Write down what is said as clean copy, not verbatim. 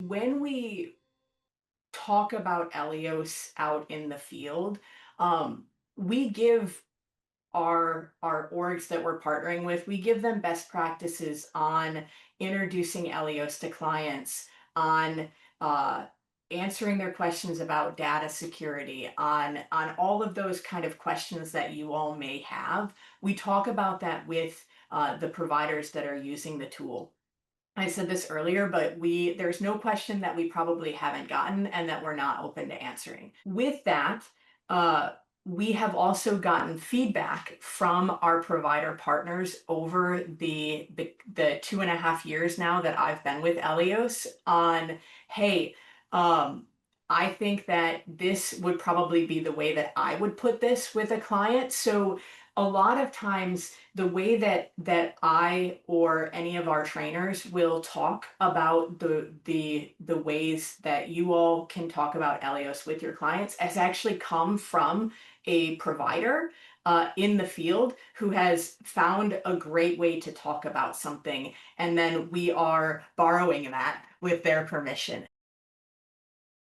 when we talk about Eleos out in the field, we give our orgs that we're partnering with, we give them best practices on introducing Eleos to clients, on uh, answering their questions about data security, on all of those kind of questions that you all may have. We talk about that with the providers that are using the tool. I said this earlier, but there's no question that we probably haven't gotten and that we're not open to answering. With that, uh, we have also gotten feedback from our provider partners over the 2.5 years now that I've been with Elios on, hey, um, I think that this would probably be the way that I would put this with a client. So a lot of times the way that I or any of our trainers will talk about the ways that you all can talk about Elios with your clients has actually come from a provider in the field who has found a great way to talk about something, and then we are borrowing that with their permission.